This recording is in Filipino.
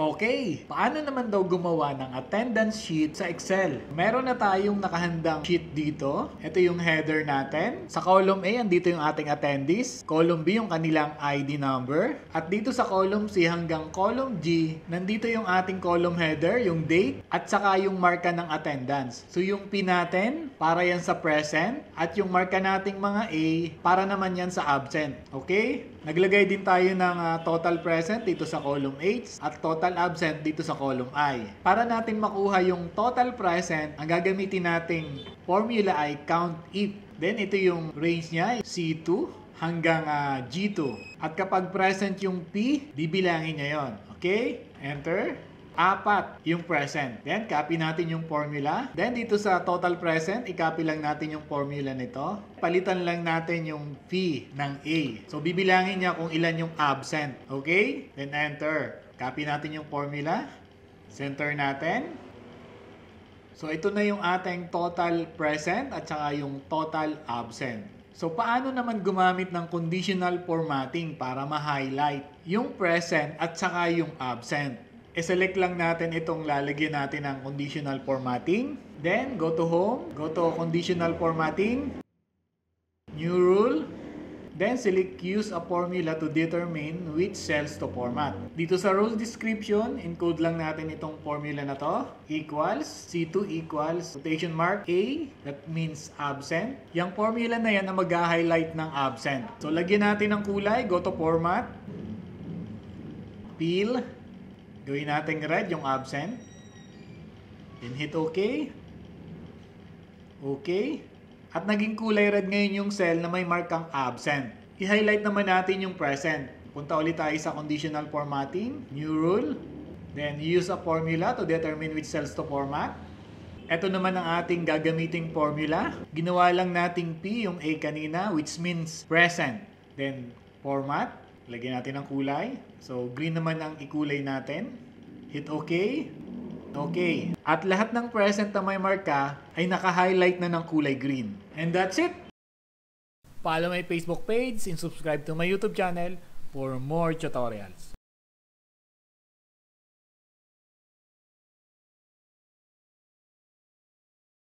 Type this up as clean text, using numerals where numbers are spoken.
Okay, paano naman daw gumawa ng attendance sheet sa Excel? Meron na tayong nakahandang sheet dito. Ito yung header natin. Sa column A, andito yung ating attendees. Column B, yung kanilang ID number. At dito sa column C hanggang column G, nandito yung ating column header, yung date, at saka yung marka ng attendance. So yung P natin, para yan sa present, at yung marka nating mga A, para naman yan sa absent. Okay? Naglagay din tayo ng total present dito sa column H at total absent dito sa column I. Para natin makuha yung total present, ang gagamitin nating formula ay count if. Then ito yung range niya, C2 hanggang G2. At kapag present yung P, bibilangin niya yon. Okay? Enter. 4 yung present. Then, copy natin yung formula. Then, dito sa total present, i-copy lang natin yung formula nito. Palitan lang natin yung P ng A. So, bibilangin niya kung ilan yung absent. Okay? Then, enter. Copy natin yung formula. Center natin. So, ito na yung ating total present at saka yung total absent. So, paano naman gumamit ng conditional formatting para ma-highlight yung present at saka yung absent? I-select lang natin itong lalagyan natin ng conditional formatting. Then, go to home. Go to conditional formatting. New rule. Then, select use a formula to determine which cells to format. Dito sa rule description, encode lang natin itong formula na to. Equals, C2 equals, quotation mark A, that means absent. Yung formula na yan ang mag-highlight ng absent. So, lagyan natin ng kulay. Go to format. Fill. Gawin natin red yung absent. Then hit OK. OK. At naging kulay red ngayon yung cell na may markang absent. I-highlight naman natin yung present. Punta ulit tayo sa conditional formatting. New rule. Then use a formula to determine which cells to format. Ito naman ang ating gagamiting formula. Ginawa lang nating P yung A kanina, which means present. Then format. Lagyan natin ng kulay. So, green naman ang ikulay natin. Hit OK. OK. At lahat ng present na may marka ay naka-highlight na ng kulay green. And that's it! Follow my Facebook page and subscribe to my YouTube channel for more tutorials.